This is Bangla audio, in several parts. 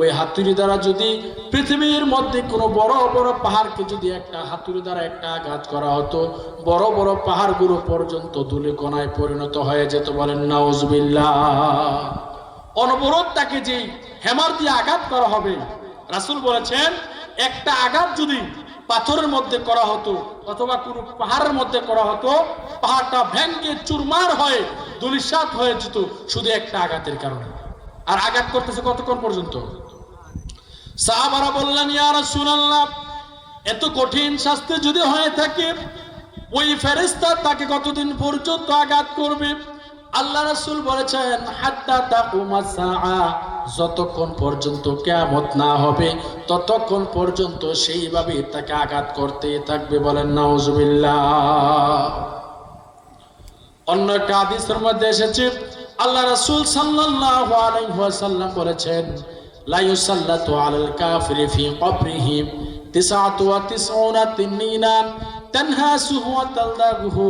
ওই হাতুড়ি দ্বারা যদি পৃথিবীর মধ্যে কোনো বড় বড় পাহাড়কে যদি একটা হাতুড়ি দ্বারা একটা আঘাত করা হতো, বড় বড় পাহাড়গুলো পর্যন্ত ধূলিকণায় পরিণত হয়ে যেত। বলেন নাউজুবিল্লাহ। অনবরত তাকে যে হ্যামার দিয়ে আঘাত করা হবে, রাসূল বলেছেন একটা আঘাত যদি পাথরের মধ্যে করা হতো অথবা কোনো পাহাড়ের মধ্যে করা হতো, পাহাড়টা ভেঙে চুরমার হয়ে ধূলিসাৎ হয়ে যেত শুধু একটা আঘাতের কারণে। আর আঘাত করতেছে কতক্ষণ পর্যন্ত? সাহাবারা বললেন, ইয়া রাসূলুল্লাহ, এত কঠিন শাস্তি যদি হয়ে থাকে, ওই ফেরেশতা তাকে কতদিন পর্যন্ত আঘাত করবে? আল্লাহ রাসূল বলেছেন, হাত্তা তাকুমাস সাআ, যতক্ষণ পর্যন্ত কিয়ামত না হবে ততক্ষণ পর্যন্ত সেইভাবে তাকে আঘাত করতে থাকবে। বলেন নাউজুবিল্লাহ। অন্য একটা হাদিসের মধ্যে এসেছে, আল্লাহ রাসূল সাল্লাল্লাহু আলাইহি ওয়াসাল্লাম বলেছেন, লা ইউসাল্লাতু আলাল কাফিরি ফি কবরিহি 99 তিননিনা তানহাসুহু ওয়া তালদাগুহু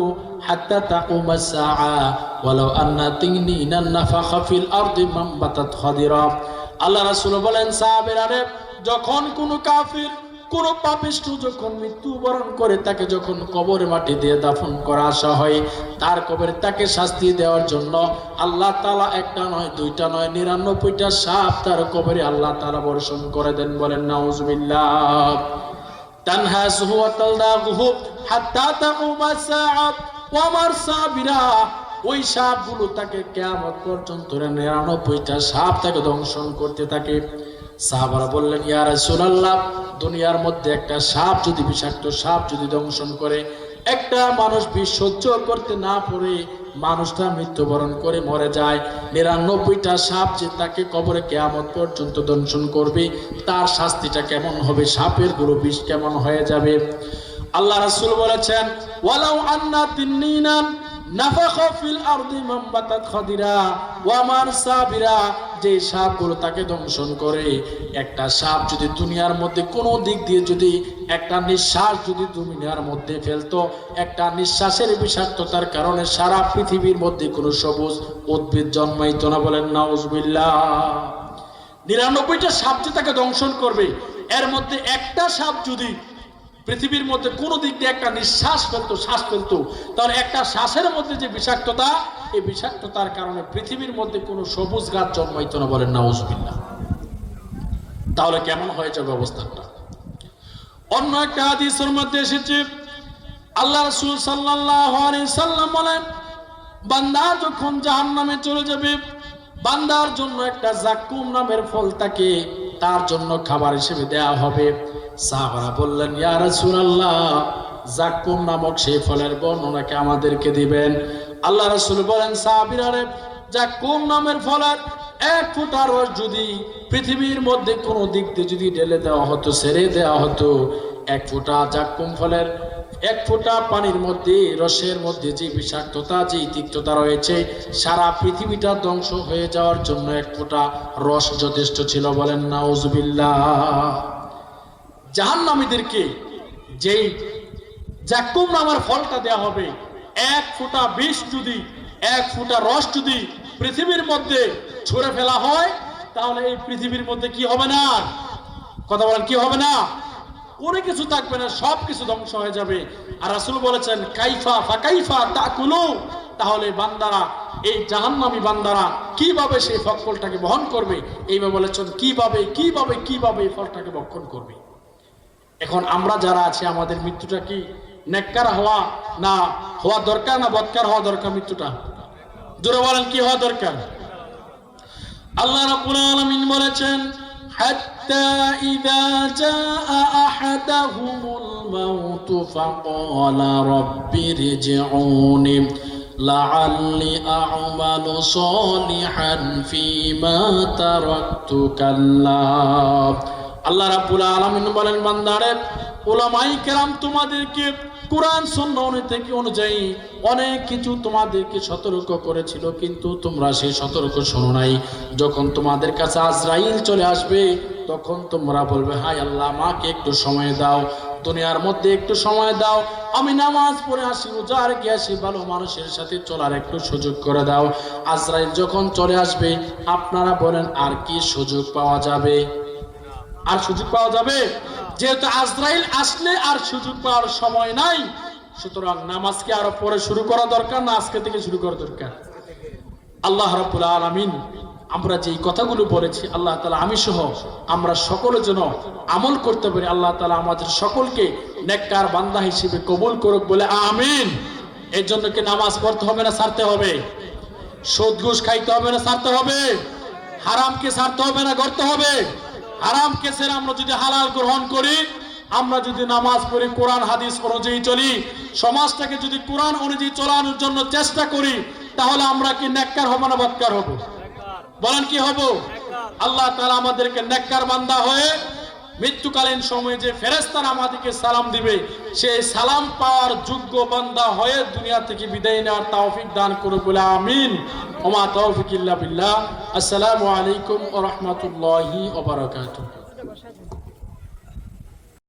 হাত্তা তাকুমাস সাআ ওয়ালাউ আন্না তিননিনা নাফাখা ফিল আরদি মামবাতাত খাদিরা। আল্লাহ রাসূল বলেন, সাহাবীরা, যখন কোন কাফির কোন পাপিষ্ঠ যখন মৃত্যুবরণ করে তাকে যখন কবরে মাটি দিয়ে দাফন করা আসা হয়, তার কবরে তাকে শাস্তি দেওয়ার জন্য আল্লাহ তাআলা একটা নয় দুইটা নয় 99টা সাপ তার কবরে আল্লাহ তাআলা বর্ষণ করে দেন। বলেন নাউজুবিল্লাহ। তানহাসুহু ওয়া তালদাগুহু হাত্তা তাকুমাস সাআ ওয়া মারসাবিরা, ওই সাপগুলো তাকে কিয়ামত পর্যন্ত 99টা সাপ তাকে দংশন করতে থাকে। সাহাবারা বললেন, ইয়া রাসূলুল্লাহ, দুনিয়ার মধ্যে একটা সাপ যদি, বিষাক্ত সাপ যদি দংশন করে, একটা মানুষ বিষ সহ্য করতে না পারে মানুষটা মৃত্যুবরণ করে মরে যায়, 99টা সাপ যে তাকে কবরে কিয়ামত পর্যন্ত দংশন করবে, তার শাস্তিটা কেমন হবে? সাপের গুলো বিষ কেমন হয়ে যাবে? আল্লাহ রাসূল বলেছেন, ওয়ালাউ আন্না তিন্নিনা নাফাখা ফিল আরদি মামবাতাত খাদিরা ওয়া মারসাবিরা, যে সাপগুলো তাকে দংশন করে, একটা সাপ যদি দুনিয়ার মধ্যে কোনো দিক দিয়ে যদি একটা নিঃশ্বাস যদি দুনিয়ার মধ্যে ফেলতো, একটা নিঃশ্বাসের বিষাক্ততার কারণে সারা পৃথিবীর মধ্যে কোনো সবুজ উদ্ভিদ জন্মাইতো না। বলেন নাউজুবিল্লাহ। 99টা সাপ যে তাকে দংশন করবে, এর মধ্যে একটা সাপ যদি পৃথিবীর মধ্যে কোন দিক দিয়ে একটা নিঃশ্বাস ফেলতো, শ্বাস ফেলতো, তাহলে একটা শ্বাসের মধ্যে যে বিষাক্ততা, এই বিষাক্ততার কারণে পৃথিবীর মধ্যে কোনো সবুজ গাছ জন্মাইতো না। বলেন নাউজুবিল্লাহ। তাহলে কেমন হয়ে যাবে অবস্থাটা? অন্য একটা হাদিসের মধ্যে এসেছে, আল্লাহ রাসূল সাল্লাল্লাহু আলাইহি সাল্লাম বলেন, বান্দা যখন জাহান্নামে চলে যাবে, বান্দার জন্য একটা জাক্কুম নামের ফল থাকে, তার জন্য খাবার হিসেবে দেয়া হবে। সাহাবারা বললেন, ইয়া রাসূলুল্লাহ, জাক্কুম নামক সেই ফলের বর্ণনাকে আমাদেরকে দিবেন। আল্লাহ রাসূল বলেন, সাহাবীরা, জাক্কুম নামের ফলের এক ফোঁটা রস যদি পৃথিবীর মধ্যে কোনো দিক দিয়ে যদি ঢেলে দেওয়া হতো, ছেড়ে দেওয়া হতো, এক ফোঁটা জাক্কুম ফলের এক ফোঁটা পানির মধ্যে, রসের মধ্যে যে বিষাক্ততা, যে তিক্ততা রয়েছে, সারা পৃথিবীটা ধ্বংস হয়ে যাওয়ার জন্য এক ফোঁটা রস যথেষ্ট ছিল। বলেন নাউজুবিল্লাহ। জাহান্নামীদেরকে যেই জাক্কুম নামের ফলটা দেয়া হবে, এক ফোঁটা বিষ যদি, এক ফোঁটা রস যদি পৃথিবীর মধ্যে ছুঁড়ে ফেলা হয়, তাহলে এই পৃথিবীর মধ্যে কি হবে না? কথা বলেন, কি হবে না? কোনো কিছু থাকবে না, সব কিছু ধ্বংস হয়ে যাবে। আর রাসূল বলেছেন, কাইফা ফাকাইফা তাকুলু, তাহলে বান্দারা, এই জাহান্নামী বান্দারা কিভাবে সেই ফলটাকে বহন করবে? এইভাবে বলেছেন, কিভাবে কিভাবে কিভাবে এই ফলটাকে ভক্ষণ করবে। এখন আমরা যারা আছি, আমাদের মৃত্যুটা কি নেককার হওয়া না হওয়া দরকার, না বদকার হওয়া দরকার? মৃত্যুটা জোরে বলেন, কি হওয়া দরকার? আল্লাহ রাব্বুল আলামিন বলেছেন, হাত্তা ইযা জাআ আহাদাহুমুল মাউতু ফাকালা রাব্বিরজিউনি লাআল্লি আ'মালু সালিহান ফীমা তারাকতু কাল্লা। আল্লাহ রাব্বুল আলামিন বলেন, বান্দারে, উলামায়ে কেরাম তোমাদেরকে কুরআন সুন্নাহ অনুযায়ী অনেক কিছু তোমাদেরকে সতর্ক করেছিল, কিন্তু তোমরা সেই সতর্ক শোনো নাই। যখন তোমাদের কাছে আজরাইল চলে আসবে, তখন তোমরা বলবে, হায় আল্লাহ, আমাকে একটু সময় দাও, দুনিয়ার মধ্যে একটু সময় দাও, আমি নামাজ পড়ে আসি, রোজা রেখে আসি, ভালো মানুষের সাথে চলার একটু সুযোগ করে দাও। আজরাইল যখন চলে আসবে আপনারা বলেন আর কি সুযোগ পাওয়া যাবে? আর সুযোগ পাওয়া যাবে? যেহেতু আজরাইল আসলে আর সুযোগ পাওয়ার সময় নাই, সুতরাং নামাজকে আরো পরে শুরু করা দরকার না আজকে থেকে শুরু করা দরকার? আল্লাহ রাব্বুল আলামিন আমরা যেই কথাগুলো বলেছি আল্লাহ তাআলা আমি সহ আমরা সকলের জন্য আমল করতে পারি। আল্লাহ তাআলা আমাদের সকলকে নেককার বান্দা হিসেবে কবুল করুক বলে আমিন। এর জন্য কি নামাজ পড়তে হবে না ছাড়তে হবে? সুদ ঘুষ খাইতে হবে না ছাড়তে হবে? হারামকে ছাড়তে হবে না করতে হবে? হারামকে ছেড়ে আমরা যদি হালাল গ্রহণ করি, আমরা যদি নামাজ পড়ি, কোরআন হাদিস অনুযায়ী চলি, সমাজটাকে যদি কোরআন অনুযায়ী চলানোর জন্য চেষ্টা করি, তাহলে আমরা কি নেককার হব না বদকার হব? বলেন কি হব? আল্লাহ তাআলা আমাদেরকে নেককার বান্দা হয়ে মৃত্যুকালীন সময়ে যে ফেরেশতারা আমাদেরকে সালাম দিবে সেই সালাম পাওয়ার যোগ্য বান্দা হয়ে দুনিয়া থেকে বিদায় নেওয়ার তৌফিক দান করুক বলে আমিন। ওমা তৌফিক ইল্লা বিল্লাহ। আসসালামু আলাইকুম ওয়া রাহমাতুল্লাহি ওয়া বারাকাতুহু।